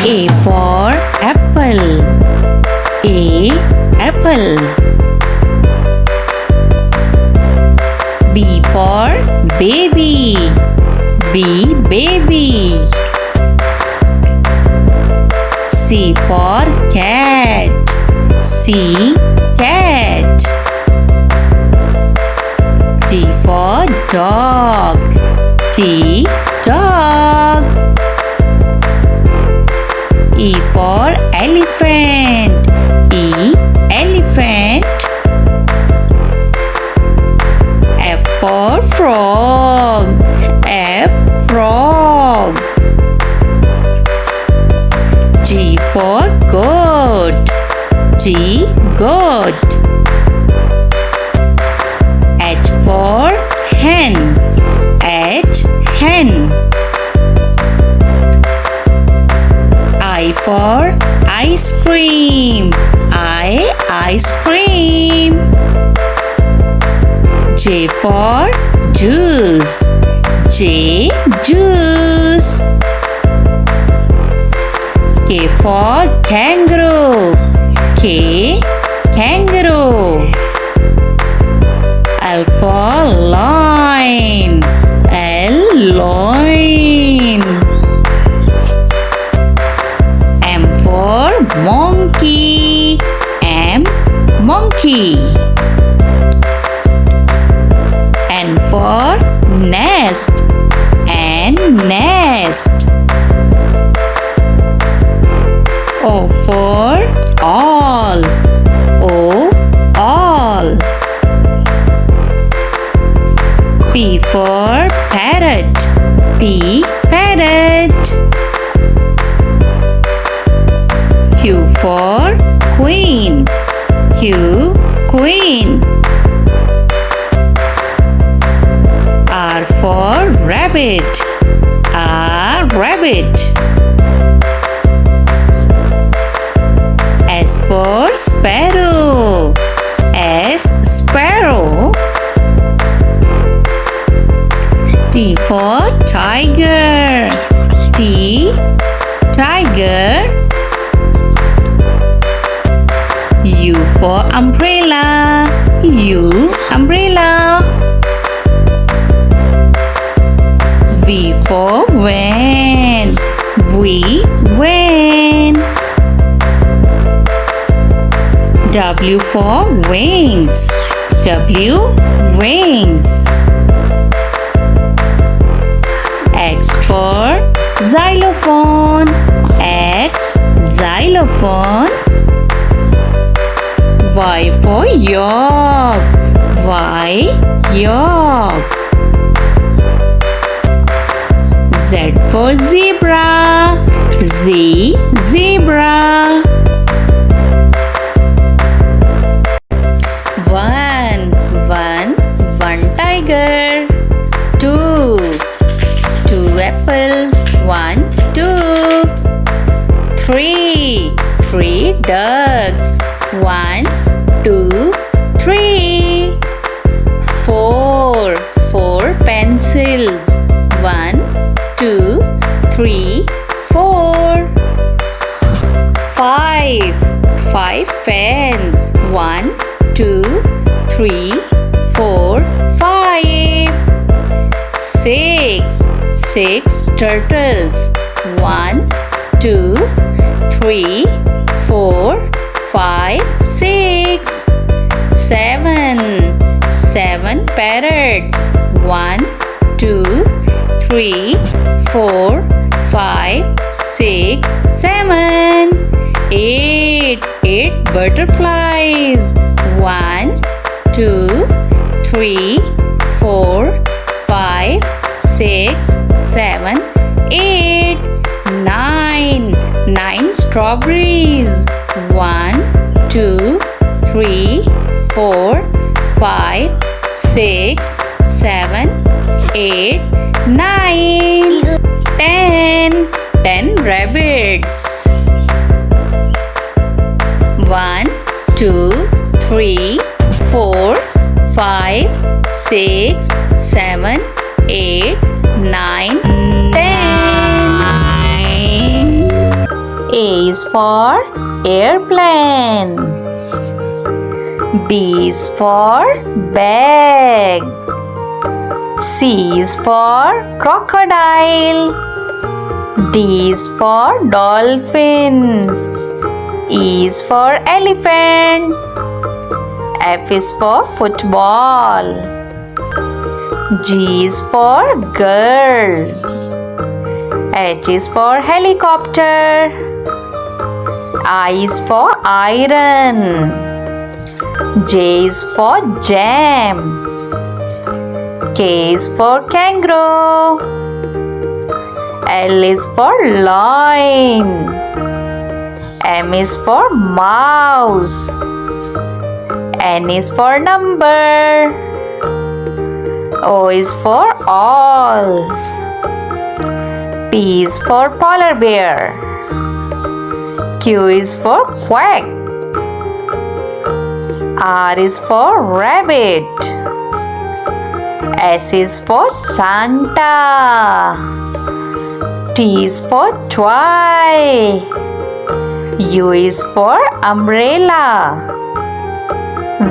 A for apple. A apple. B for baby. B baby. C for cat. C cat. D for dog. D dog. E for elephant. E elephant. F for frog. F frog. G for goat. G goat. H for hen. H hen. I for ice cream. I ice cream. J for juice. J juice. K for kangaroo. K kangaroo. L for lion. L lion. M for monkey. M monkey. N for nest. N nest. O for all. O all. P for parrot. P parrot. Q for queen. Q queen. R for rabbit. R rabbit. S for sparrow. S sparrow. T for tiger. T tiger. U for umbrella. U umbrella. V for van. V van. W for wings. W wings. X for xylophone. X xylophone. Y for york. Y york. Z for zebra. Z zebra. One tiger. Two apples. 1 2. 3 ducks. 1 2 3. 4 pencils. 1 2 3 4. 5 fans. 1 2 3 4 5. 6 turtles. 1 2 3 4 5 6. 7 parrots. 1 2 3 4 5 6 7. 8 butterflies. 1 2 3 4 5 6 7 8. 9 strawberries. 1 2 3 4 5 6 7 8 9. 10 rabbits. 1 2 3 4 5 6 7 8 9 10. A is for airplane. B is for bag. C is for crocodile. D is for dolphin. E is for elephant. F is for football. G is for girl. H is for helicopter. I is for iron. J is for jam. K is for kangaroo. L is for lion. M is for mouse. N is for number. O is for all. P is for polar bear. Q is for quack. R is for rabbit. S is for Santa. T is for toy. U is for umbrella.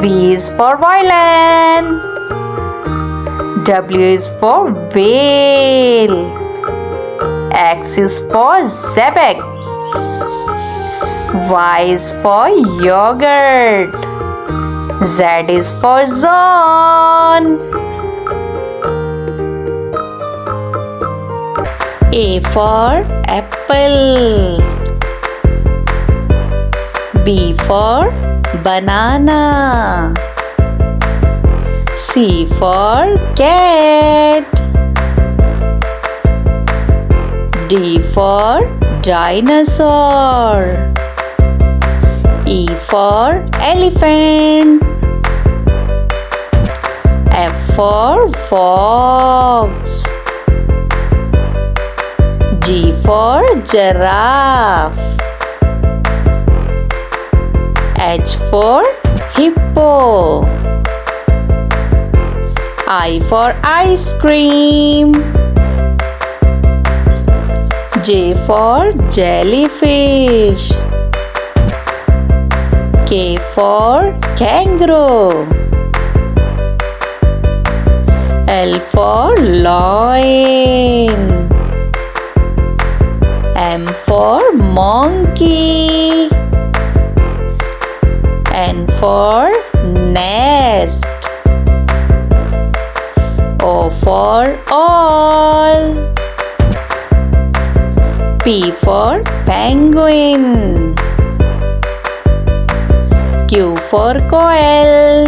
V is for violin. W is for whale. X is for xebec. Y is for yogurt. Z is for zone. A for apple. B for banana. C for cat. D for dinosaur. E for elephant. F for fox. G for giraffe. H for hippo. I for ice cream. J for jellyfish. K for kangaroo. L for lion. M for monkey. N for nest. O for all. P for penguin. Q for quail.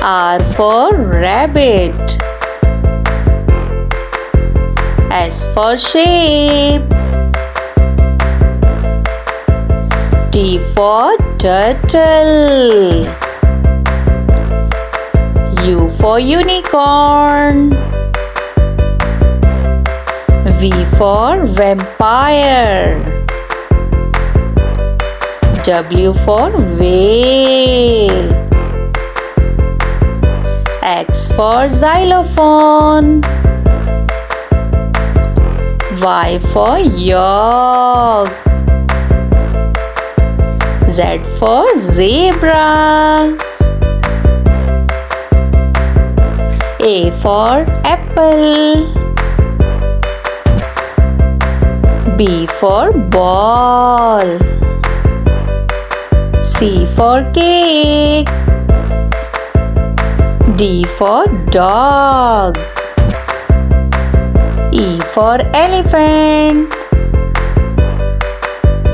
R for rabbit. S for sheep. T for turtle. U for unicorn. V for vampire. W for whale. X for xylophone. Y for yak. Z for zebra. A for apple. B for ball. C for cake. D for dog. E for elephant.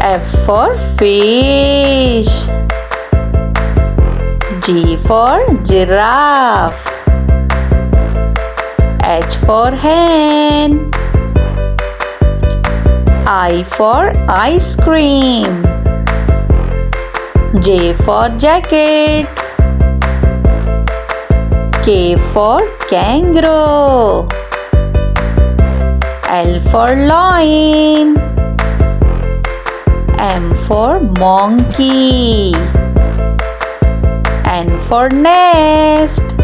F for fish. G for giraffe. H for hen. I for ice cream. J for jacket. K for kangaroo. L for lion. M for monkey. N for nest.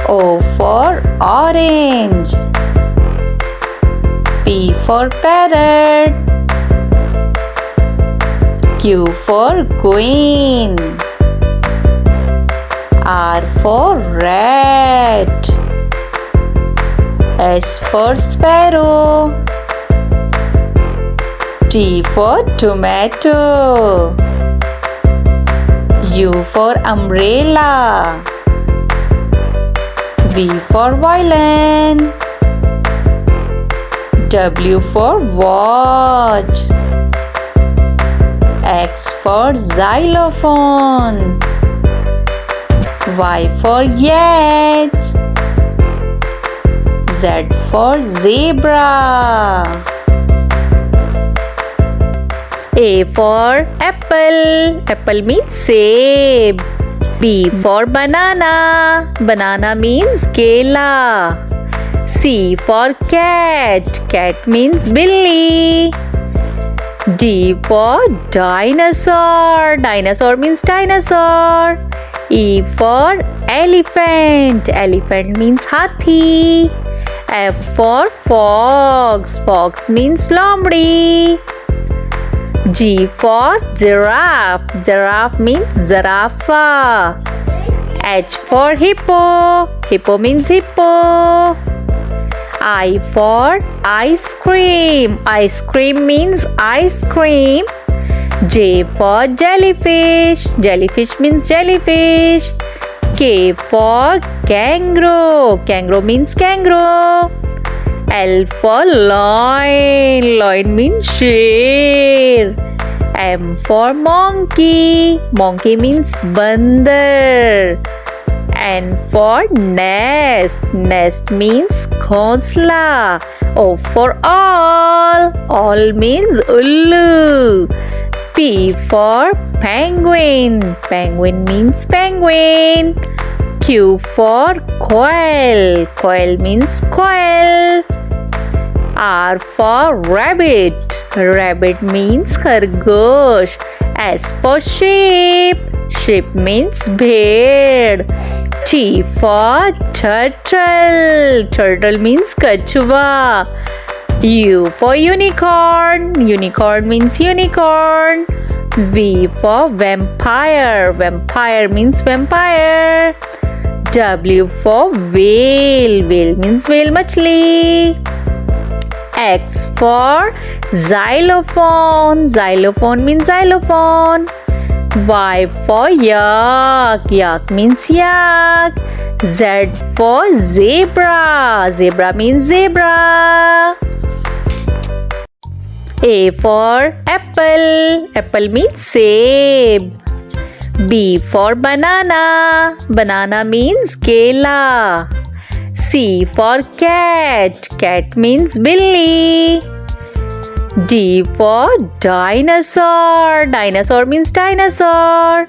O for orange. for parrot. Q for queen. R for rat. S for sparrow. T for tomato. U for umbrella. V for violin. W for watch. X for xylophone. Y for yacht. Z for zebra. A for apple. Apple means save. B for banana. Banana means kela. C for cat. Cat means billy. D for dinosaur. Dinosaur means dinosaur. E for elephant. Elephant means hathi. F for fox. Fox means lomdi. G for giraffe. Giraffe means zarafa. H for hippo. Hippo means hippo. I for ice cream. Ice cream means ice cream. J for jellyfish. Jellyfish means jellyfish. K for kangaroo. Kangaroo means kangaroo. L for lion. Lion means sheer. M for monkey. Monkey means bandar. N for nest. Nest means khosla. O for all. All means ullu. P for penguin. Penguin means penguin. Q for quail. Quail means quail. R for rabbit. Rabbit means khargosh. S for sheep. Sheep means bhed. T for turtle. Turtle means kachwa. U for unicorn. Unicorn means unicorn. V for vampire. Vampire means vampire. W for whale. Whale means whale machli. X for xylophone. Xylophone means xylophone. Y for yak. Yak means yak. Z for zebra. Zebra means zebra. A for apple. Apple means save. B for banana. Banana means kela. C for cat. Cat means billy. D for dinosaur. Dinosaur means dinosaur.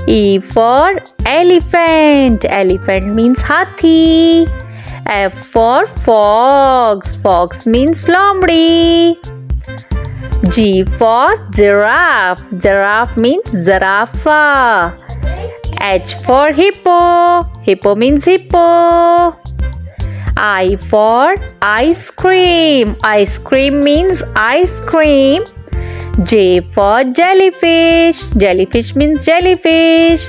E for elephant. Elephant means hathi. F for fox. Fox means lomdi. G for giraffe. Giraffe means zarafa. H for hippo. Hippo means hippo. I for ice cream. Ice cream means ice cream. J for jellyfish. Jellyfish means jellyfish.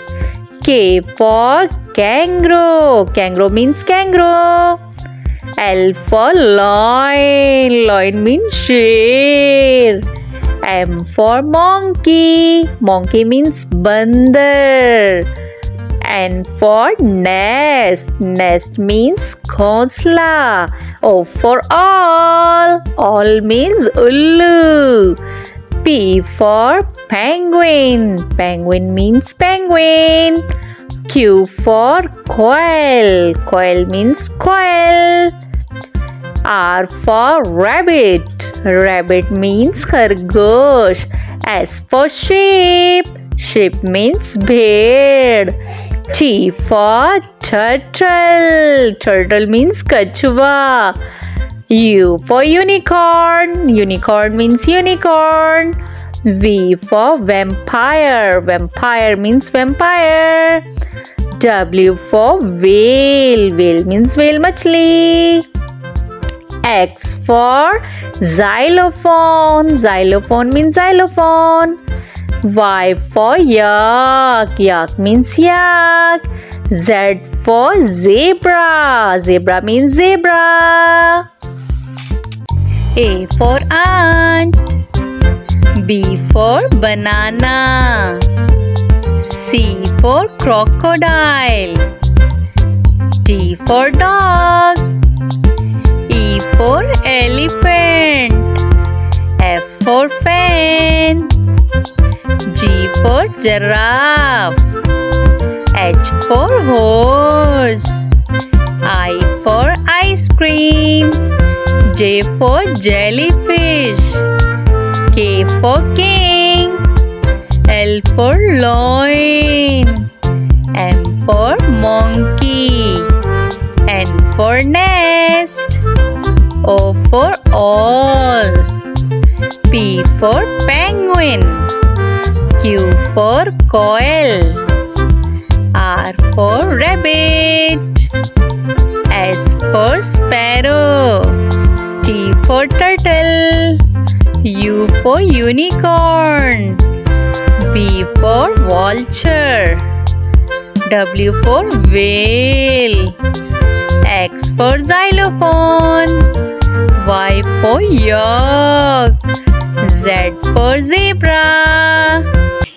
K for kangaroo. Kangaroo means kangaroo. L for lion. Lion means sheer. M for monkey. Monkey means bandar. N for nest. Nest means khosla. O for all. All means ullu. P for penguin. Penguin means penguin. Q for quail. Quail means quail. R for rabbit. Rabbit means khargosh. S for sheep. Sheep means bhed. T for turtle. Turtle means kachwa. U for unicorn. Unicorn means unicorn. V for vampire. Vampire means vampire. W for whale. Whale means whale machli. X for xylophone. Xylophone means xylophone. Y for yak. Yak means yak. Z for zebra. Zebra means zebra. A for ant. B for banana. C for crocodile. D for dog. E for elephant. F for fan. G for giraffe. H for horse. I for ice cream. J for jellyfish. K for king. L for loin. M for monkey. N for nest. O for all. P for penguin. Q for coil. R for rabbit. S for sparrow. T for turtle. U for unicorn. V for vulture. W for whale. X for xylophone. Y for yak. Z for zebra.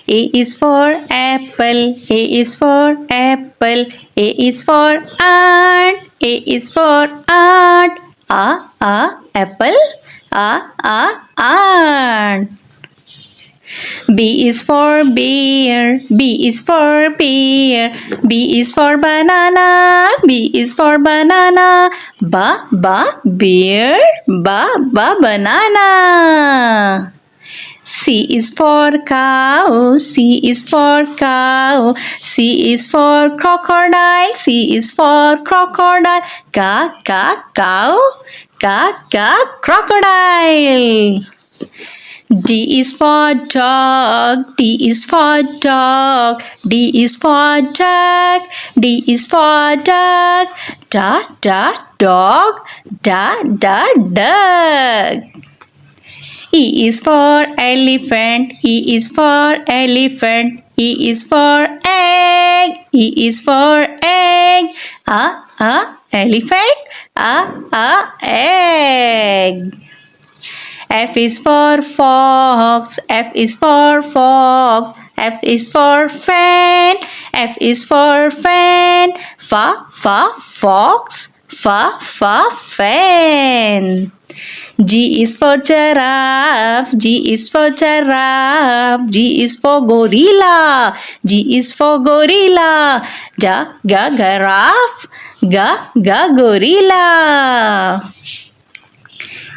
A is for apple. A is for apple. A is for ant. A is for ant. Apple. Ant. B is for bear. B is for bear. B is for banana. B is for banana. Bear. Banana. C is for cow. C is for cow. C is for crocodile. C is for crocodile. Cow. Crocodile. D is for dog. D is for dog. D is for duck. D is for duck. Dog. Duck. E is for elephant. E is for elephant. E is for egg. E is for egg. Elephant. Egg. F is for fox. F is for fox. F is for fan. F is for fan. Fox. Fan. G is for giraffe. G is for giraffe. G is for gorilla. G is for gorilla. Giraffe. Gorilla.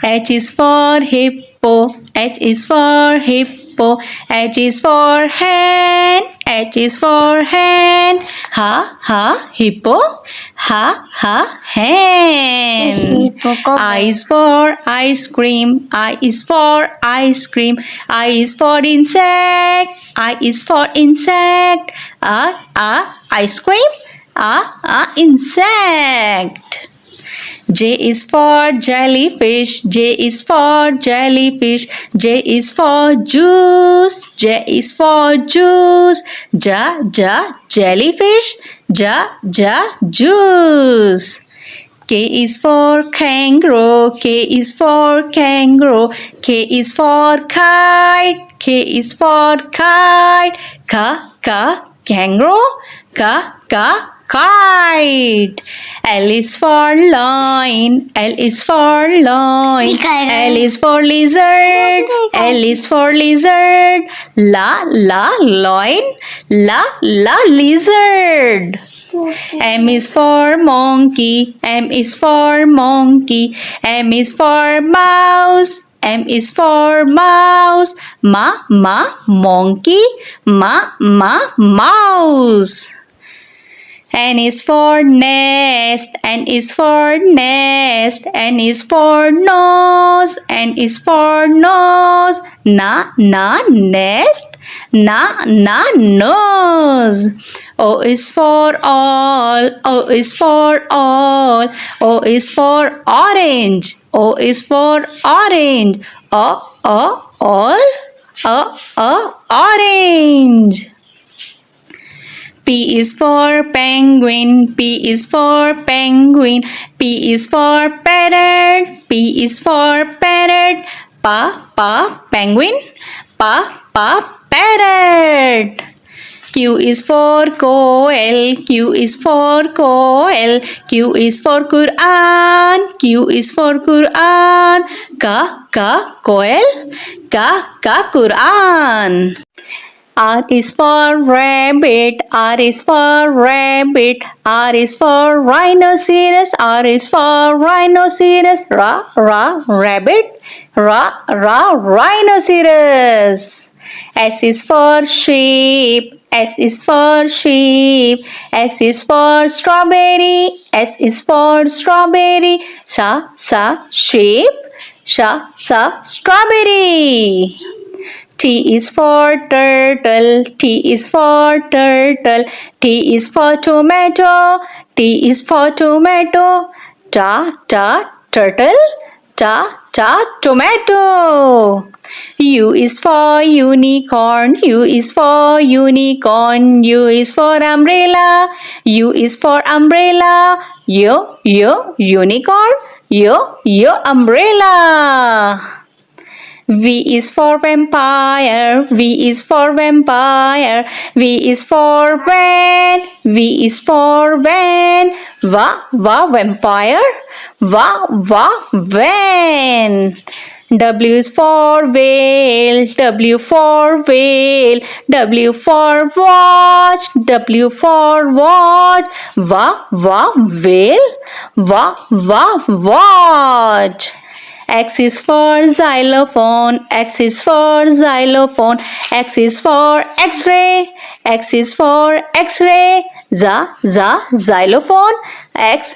H is for hippo. H is for hippo. H is for hen. H is for hen. Hippo. Hen. I is for ice cream. I is for ice cream. I is for insect. I is for insect. Ice cream. Insect. J is for jellyfish. J is for jellyfish. J is for juice. J is for juice. Jellyfish. Juice. K is for kangaroo. K is for kangaroo. K is for kite. K is for kite. Kangaroo. Kite. L is for lion. L is for lion. L is for lizard. L is for lizard. Lion. Lizard. M is for monkey. M is for monkey. M is for mouse. M is for mouse. Monkey. Mouse. N is for nest. N is for nest. N is for nose. nose. N is for nose. Na nest. Na nose. O is for all. O is for all. O is for orange. O is for orange. All. Orange. P is for penguin. P is for penguin. P is for parrot. P is for parrot. Penguin. Parrot. Q is for coel. Q is for coel. Q is for Quran. Q is for Quran. Coel. Quran. R is for rabbit. R is for rabbit. R is for rhinoceros. R is for rhinoceros. Rabbit. Rhinoceros. S is for sheep. S is for sheep. S is for strawberry. S is for strawberry. Sheep. Strawberry. T is for turtle. T is for turtle. T is for tomato. T is for tomato. Turtle. Tomato. U is for unicorn. U is for unicorn. U is for umbrella. U is for umbrella. Unicorn. Umbrella. V is for vampire. V is for vampire. V is for van. V is for van. Vampire. Van. W is for whale. W for whale. W for watch. W for watch. Whale. Watch. X is for xylophone. X is for xylophone. X is for X-ray. X is for X-ray. Xylophone. X-ray.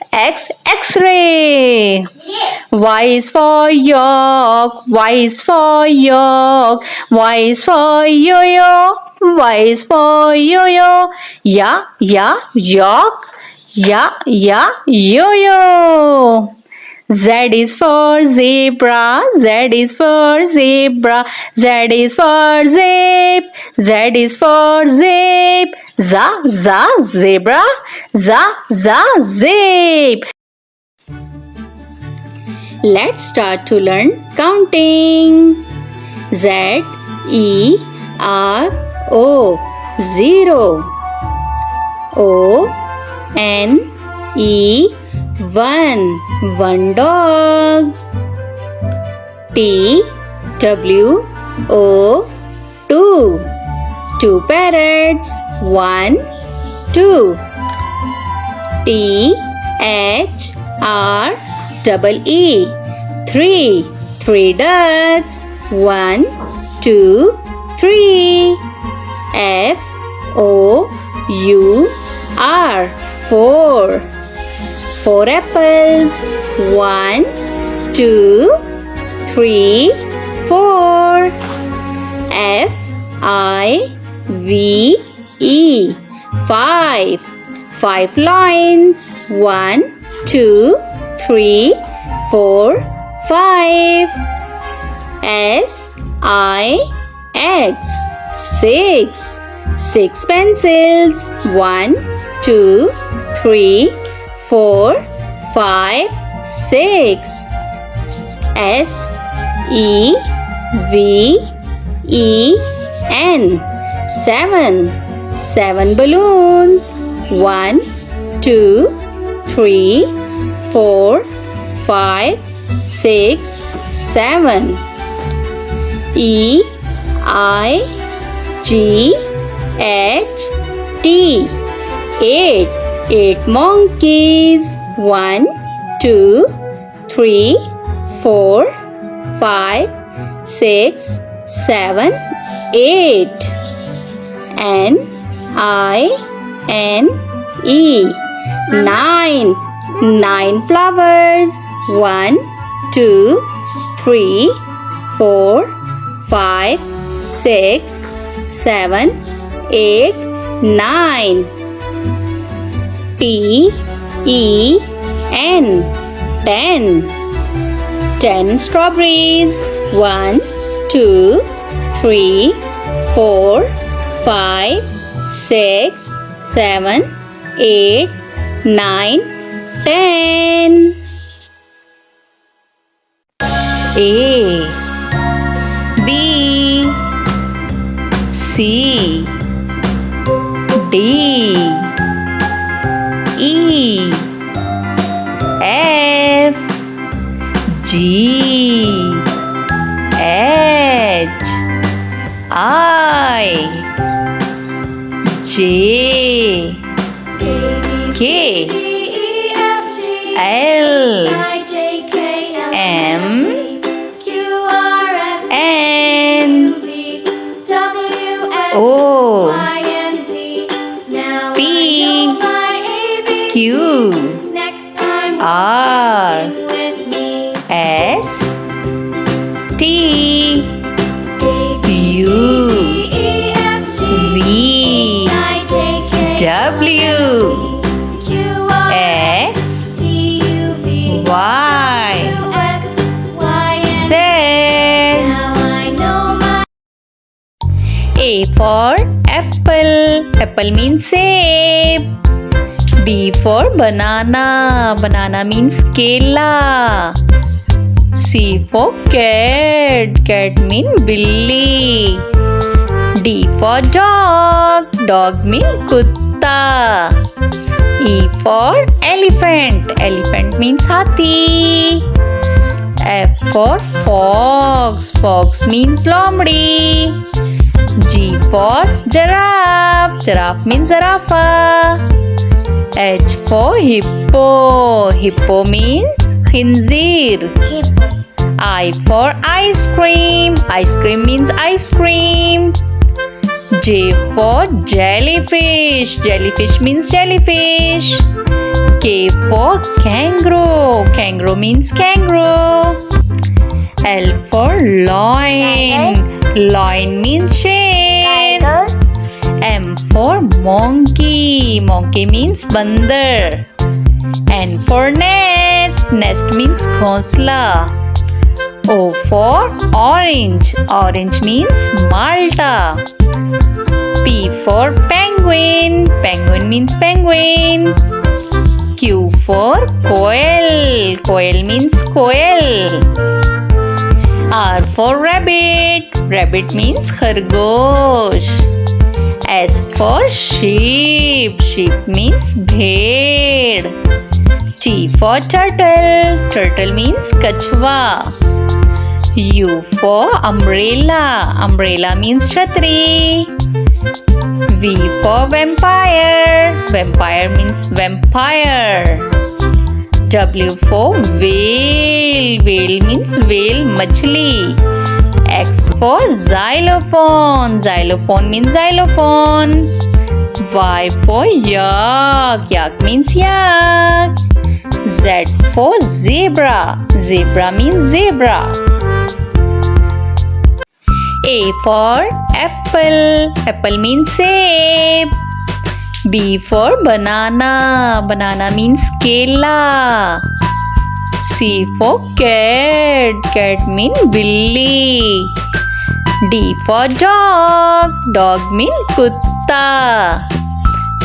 Y is for york. Y is for york. Y is for yo-yo. Y is for yo-yo. York. Yo-yo. Z is for zebra. Z is for zebra. Z is for zip. Z is for zip. Zebra. Zip. Let's start to learn counting. Z E R O 0. O N E 1 dog. T W O 2 parrots. 1 2. T H R E 3 ducks. 1 2 3. F O U R 4 apples. 1 2 3 4. F I V E 5 lions. 1 2 3 4 5. S I X 6 pencils. 1 2 3 4 5 6. S E V E N 7 balloons. 1 2 3 4 5 6 7. E I G H T 8 monkeys. 1 2 3 4 5 6 7 8. N I N E 9 flowers. 1 2 3, 4, 5, 6, 7, 8, 9. T-E-N, 10. 10 strawberries. 1, 2, 3, 4, 5, 6, 7, 8, 9, 10. A, B, C, D, E, F, G, H, I, J, K, L, M, N, O, P, Q, R, S, T, U, V, W, X, Y, Z. A for apple. Apple means save. B for banana. Banana means kela. C for cat. Cat means billi. D for dog. Dog means kutta. E for elephant. Elephant means hathi. F for fox. Fox means lomdi. G for giraffe. Giraffe means zarafa. H for hippo. Hippo means khinzir. I for ice cream. Ice cream means ice cream. J for jellyfish. Jellyfish means jellyfish. K for kangaroo. Kangaroo means kangaroo. L for lion. Lion means chain. M for monkey. Monkey means bandar. N for nest. Nest means ghonsla. O for orange. Orange means Malta. P for penguin. Penguin means penguin. Q for koel. Koel means koel. R for rabbit. Rabbit means khargosh. S for sheep. Sheep means bhed. T for turtle. Turtle means kachwa. U for umbrella. Umbrella means chhatri. V for vampire. Vampire means vampire. W for whale. Whale means whale machli. X for xylophone. Xylophone means xylophone. Y for yak. Yak means yak. Z for zebra. Zebra means zebra. A for apple. Apple means save. B for banana. Banana means kela. C for cat. Cat means billi. D for dog. Dog means kutta.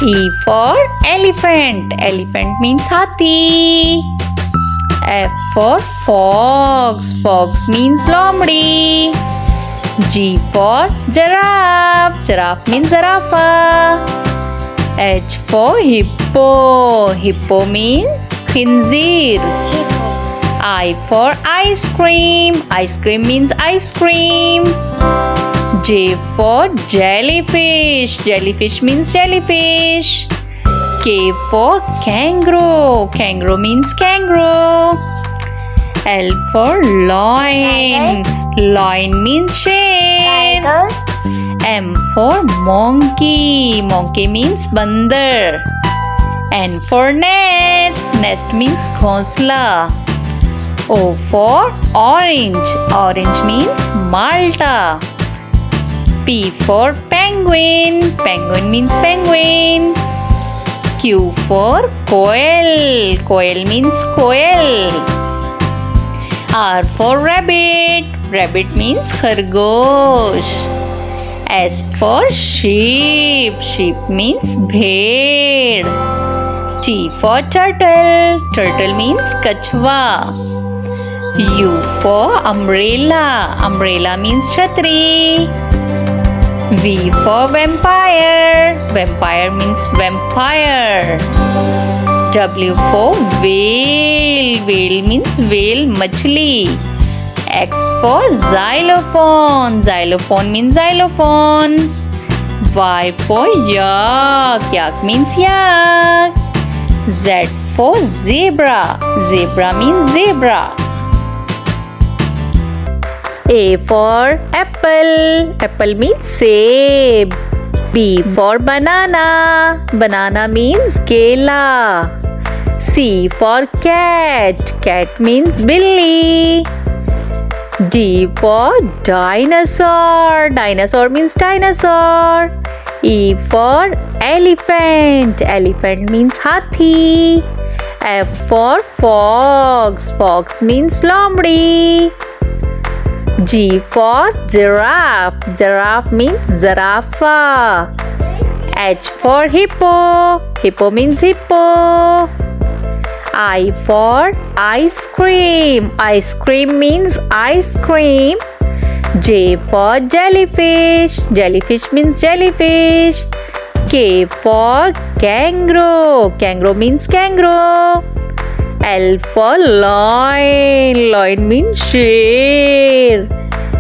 E for elephant. Elephant means hathi. F for fox. Fox means lomdi. G for giraffe. Giraffe means zarafa. H for hippo. Hippo means khinzir. I for ice cream. Ice cream means ice cream. J for jellyfish. Jellyfish means jellyfish. K for kangaroo. Kangaroo means kangaroo. L for lion. Lion means chain. M for monkey. Monkey means bandar. N for nest. Nest means ghonsla. O for orange. Orange means Malta. P for penguin. Penguin means penguin. Q for quail. Quail means quail. R for rabbit. Rabbit means khargosh. S for sheep. Sheep means bhed. T for turtle. Turtle means kachwa. U for umbrella. Umbrella means chhatri. V for vampire. Vampire means vampire. W for whale. Whale means whale machli. X for xylophone. Xylophone means xylophone. Y for yak. Yak means yak. Z for zebra. Zebra means zebra. A for apple. Apple means seb. B for banana. Banana means kela. C for cat. Cat means billy. D for dinosaur. Dinosaur means dinosaur. E for elephant. Elephant means hathi. F for fox. Fox means lomdi. G for giraffe. Giraffe means zarafa. H for hippo. Hippo means hippo. I for ice cream. Ice cream means ice cream. J for jellyfish. Jellyfish means jellyfish. K for kangaroo. Kangaroo means kangaroo. L for lion. Lion means sher.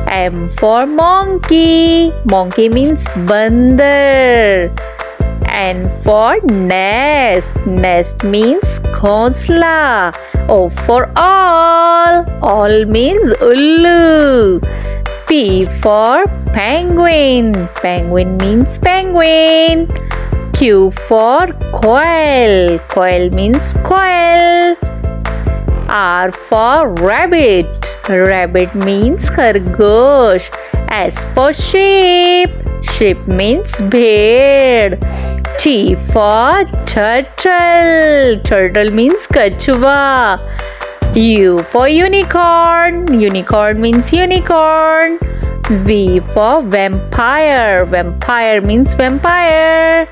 M for monkey. Monkey means bandar. N for nest. Nest means khosla. O for all. All means ullu. P for penguin. Penguin means penguin. Q for quail. Quail means quail. R for rabbit. Rabbit means khargosh. S for sheep. Sheep means bhed. T for turtle. Turtle means kachwa. U for unicorn. Unicorn means unicorn. V for vampire. Vampire means vampire.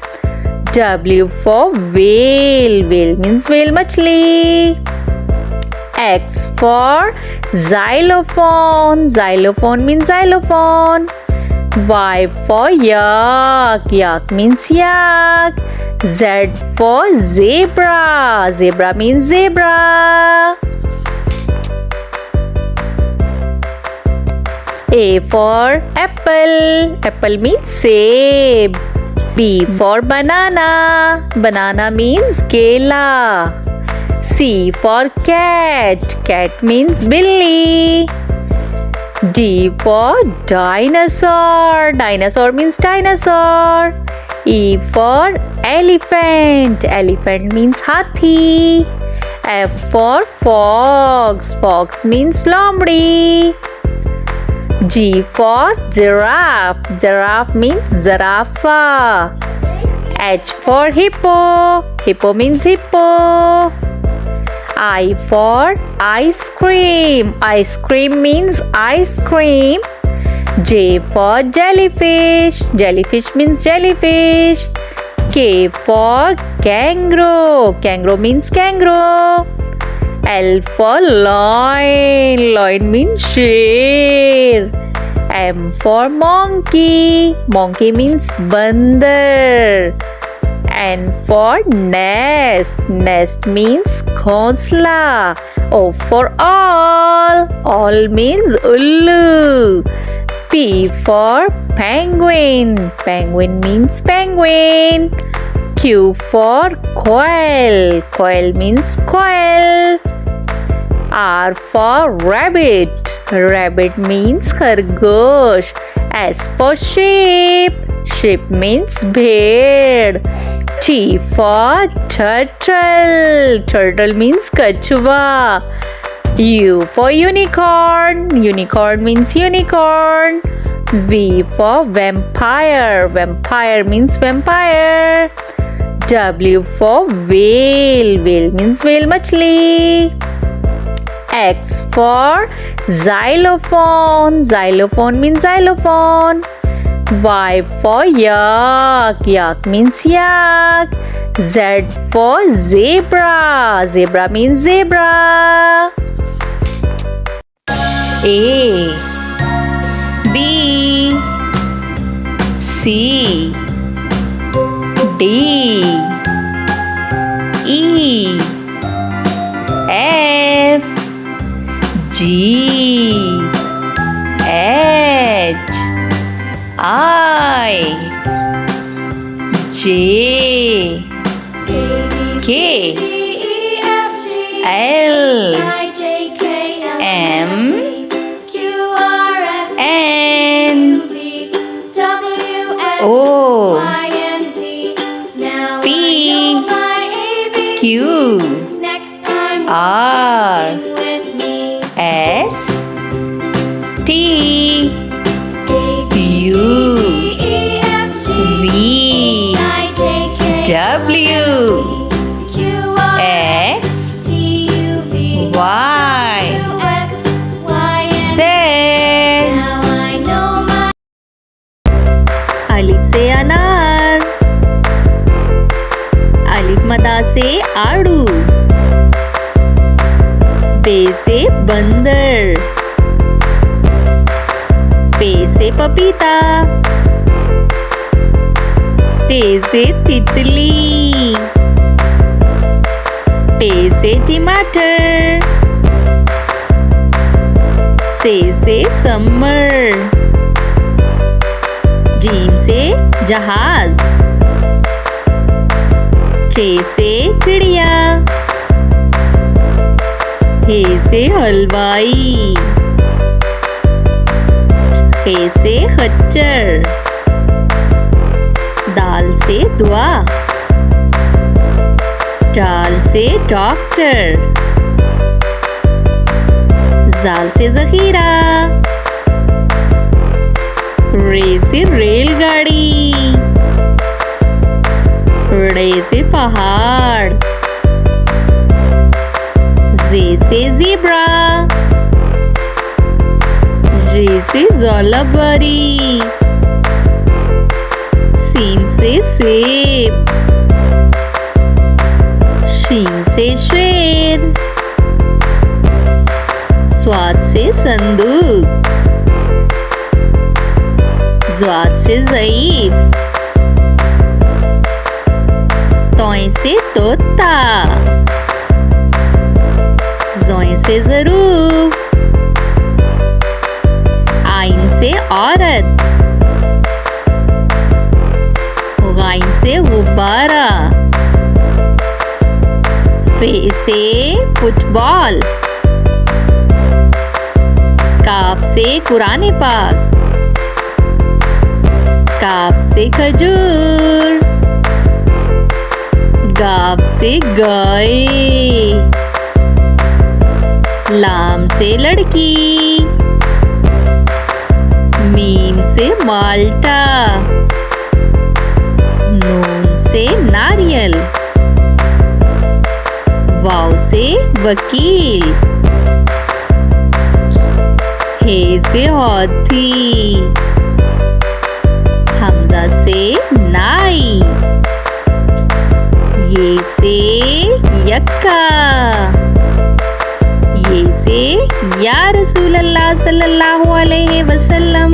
W for whale. Whale means whale machli. X for xylophone. Xylophone means xylophone. Y for yak. Yak means yak. Z for zebra. Zebra means zebra. A for apple. Apple means seb. B for banana. Banana means kela. C for cat. Cat means billy. D for dinosaur. Dinosaur means dinosaur. E for elephant. Elephant means hathi. F for fox. Fox means lomdi. G for giraffe. Giraffe means zarafa. H for hippo. Hippo means hippo. I for ice cream. Ice cream means ice cream. J for jellyfish. Jellyfish means jellyfish. K for kangaroo. Kangaroo means kangaroo. L for lion. Lion means sher. M for monkey. Monkey means bandar. N for nest. Nest means khosla. O for all. All means ullu. P for penguin. Penguin means penguin. Q for quail. Quail means quail. R for rabbit. Rabbit means khargosh. S for sheep. Sheep means bhed. T for turtle. Turtle means kachwa. U for unicorn. Unicorn means unicorn. V for vampire. Vampire means vampire. W for whale. Whale means whale machli. X for xylophone. Xylophone means xylophone. Y for yak. Yak means yak. Z for zebra. Zebra means zebra. A, B, C, D, E, F, G, H, I, J, K, L, M, N, O, P, Q, R, S, T, U, V, W, X, Y, Z. अलिफ से अनार, अलिफ मदा से आड़ू, बे से बंदर, पे से पपीता, ते से तितली, टे से टमाटर, से समर, जीम से जहाज, चे से चिड़िया, हे से हलवाई, खे से खच्चर, दाल से दुआ, डाल से डॉक्टर, जाल से जखीरा, रे से रेलगाड़ी, रे से पहाड़, जे से ज़ेब्रा, जे से ज़ोलाबारी, सीन से सेब, शीन से शेर, स्वाद से संदूक, ज़्वाद से ज़ईफ, तोय से तोता, ज़ोय से ज़रूफ, आइन से औरत, गाइन से गुब्बारा, फे से फुटबॉल, काफ से कुरान पाक, काफ से खजूर, गाफ से गाय, लाम से लड़की, मीम से माल्टा, नून से नारियल, वाव से वकील, हे से हाथी, हमजा से नाई, ये से यक्का, ये से या रसूल अल्लाह सल्लल्लाहु अलैहि वसल्लम।